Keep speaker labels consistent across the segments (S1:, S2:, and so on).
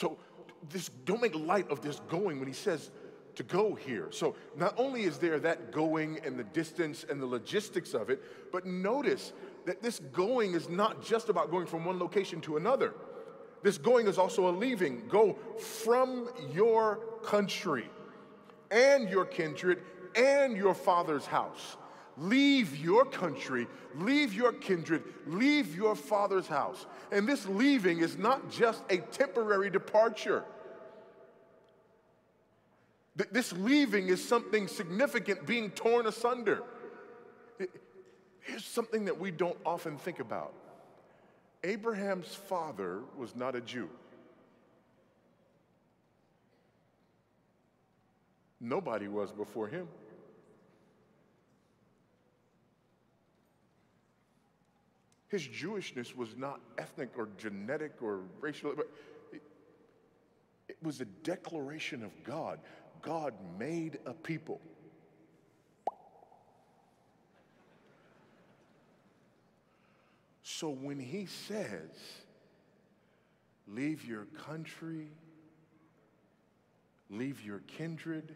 S1: So don't make light of this going when he says to go here. So not only is there that going and the distance and the logistics of it, but notice that this going is not just about going from one location to another. This going is also a leaving. Go from your country and your kindred and your father's house. Leave your country, leave your kindred, leave your father's house. And this leaving is not just a temporary departure. This leaving is something significant, being torn asunder. Here's something that we don't often think about. Abraham's father was not a Jew. Nobody was before him. His Jewishness was not ethnic or genetic or racial, but it was a declaration of God. God made a people. So when he says, leave your country, leave your kindred,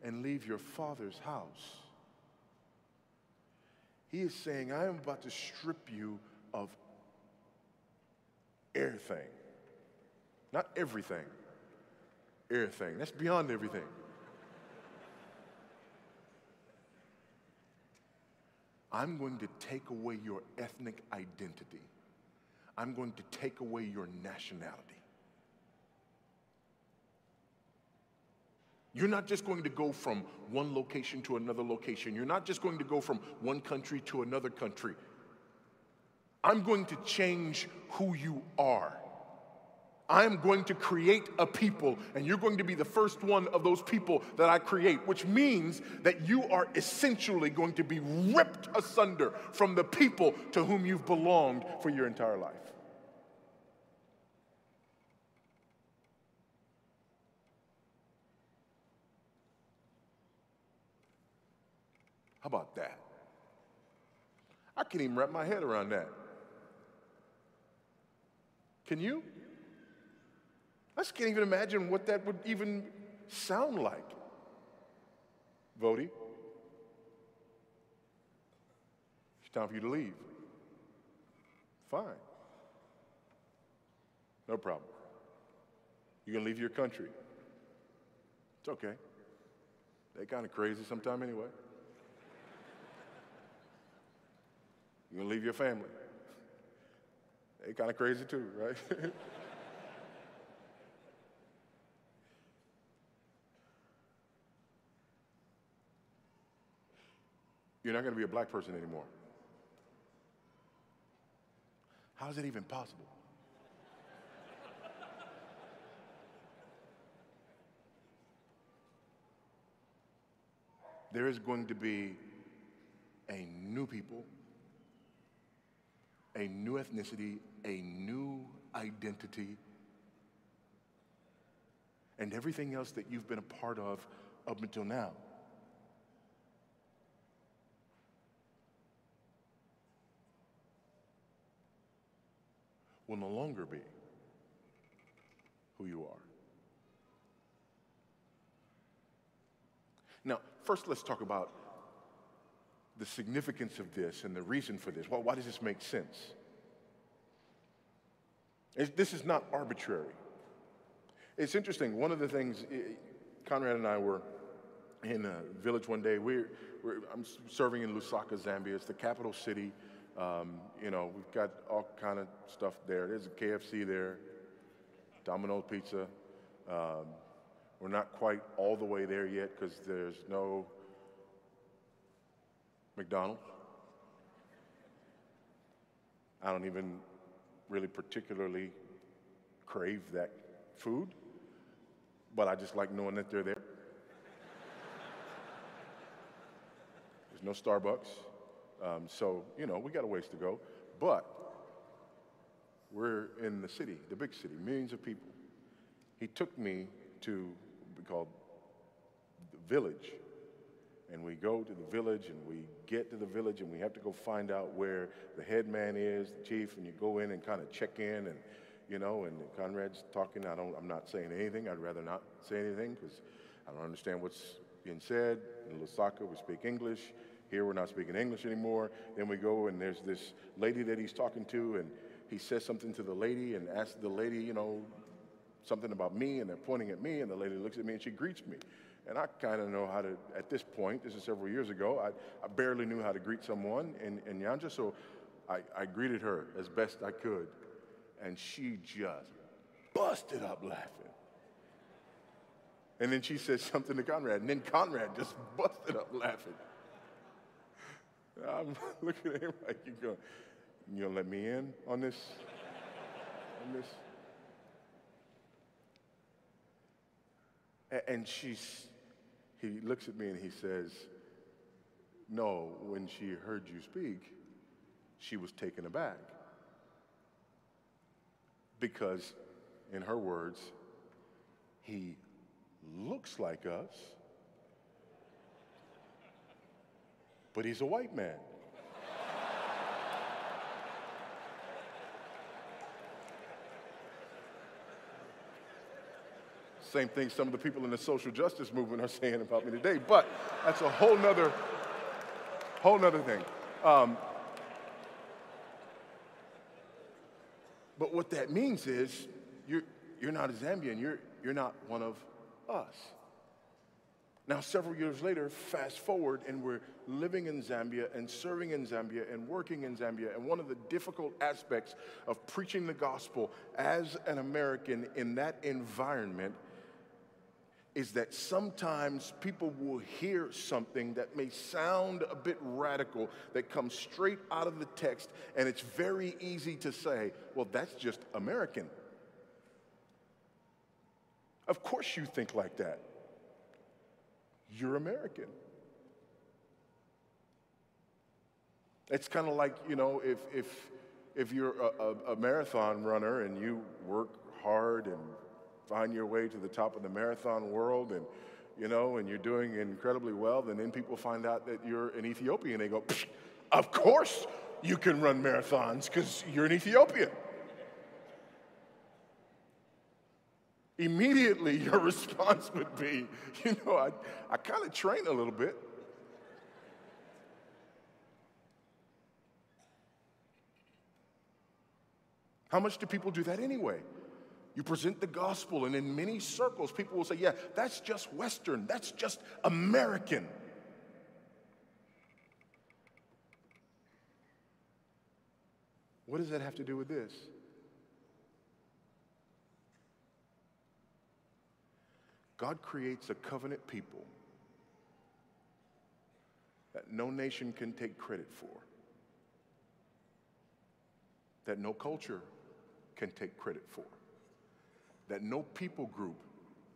S1: and leave your father's house, he is saying, I am about to strip you of everything. Not everything, everything. That's beyond everything. I'm going to take away your ethnic identity. I'm going to take away your nationality. You're not just going to go from one location to another location. You're not just going to go from one country to another country. I'm going to change who you are. I'm going to create a people, and you're going to be the first one of those people that I create, which means that you are essentially going to be ripped asunder from the people to whom you've belonged for your entire life. How about that? I can't even wrap my head around that. Can you? I just can't even imagine what that would even sound like. Voddie, it's time for you to leave. Fine. No problem. You're going to leave your country. It's okay. They're kind of crazy sometime anyway. You're going to leave your family. They're kind of crazy too, right? You're not going to be a black person anymore. How is that even possible? There is going to be a new people, a new ethnicity, a new identity, and everything else that you've been a part of up until now. Will no longer be who you are. Now, first let's talk about the significance of this and the reason for this. Why does this make sense? This is not arbitrary. It's interesting. One of the things, Conrad and I were in a village one day. I'm serving in Lusaka, Zambia. It's the capital city. We've got all kind of stuff there. There's a KFC there, Domino's Pizza. We're not quite all the way there yet because there's no McDonald's. I don't even really particularly crave that food, but I just like knowing that they're there. There's no Starbucks. We got a ways to go, but we're in the city, the big city, millions of people. He took me to what we call the village, and we go to the village, and we get to the village, and we have to go find out where the head man is, the chief, and you go in and kind of check in, and you know, and Conrad's talking. I'm not saying anything. I'd rather not say anything because I don't understand what's being said. In Lusaka, we speak English. Here, we're not speaking English anymore. Then we go, and there's this lady that he's talking to, and he says something to the lady and asks the lady, you know, something about me, and they're pointing at me, and the lady looks at me, and she greets me. And I kind of know how to, at this point, this is several years ago, I barely knew how to greet someone in Nyanja, so I greeted her as best I could. And she just busted up laughing. And then she said something to Conrad, and then Conrad just busted up laughing. I'm looking at him like, you gonna let me in on this? And he looks at me and he says, no, when she heard you speak, she was taken aback. Because, in her words, he looks like us, but he's a white man. Same thing some of the people in the social justice movement are saying about me today, but that's a whole nother thing. But what that means is you're not a Zambian, you're not one of us. Now, several years later, fast forward, and we're living in Zambia and serving in Zambia and working in Zambia. And one of the difficult aspects of preaching the gospel as an American in that environment is that sometimes people will hear something that may sound a bit radical that comes straight out of the text, and it's very easy to say, well, that's just American. Of course you think like that. You're American. It's kind of like, you know, if you're a marathon runner and you work hard and find your way to the top of the marathon world, and you know, and you're doing incredibly well, and then people find out that you're an Ethiopian. They go, of course you can run marathons because you're an Ethiopian. Immediately your response would be, you know, I kind of train a little bit. How much do people do that anyway? You present the gospel, and in many circles, people will say, yeah, that's just Western, that's just American. What does that have to do with this? God creates a covenant people that no nation can take credit for, that no culture can take credit for, that no people group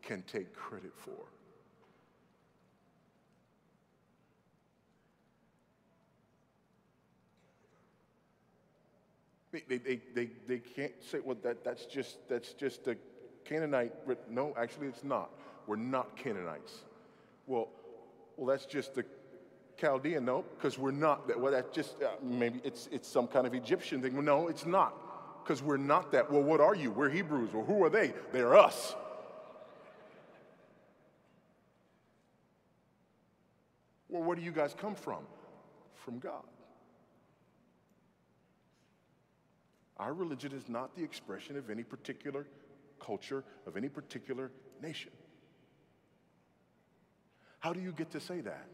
S1: can take credit for. They can't say, well, that's just a Canaanite. No, actually it's not. We're not Canaanites. Well, that's just the Chaldean. No, because we're not. Well, that's just maybe it's some kind of Egyptian thing. Well, no, it's not, because we're not that. Well, what are you? We're Hebrews. Well, who are they? They're us. Well, where do you guys come from? From God. Our religion is not the expression of any particular culture, of any particular nation. How do you get to say that?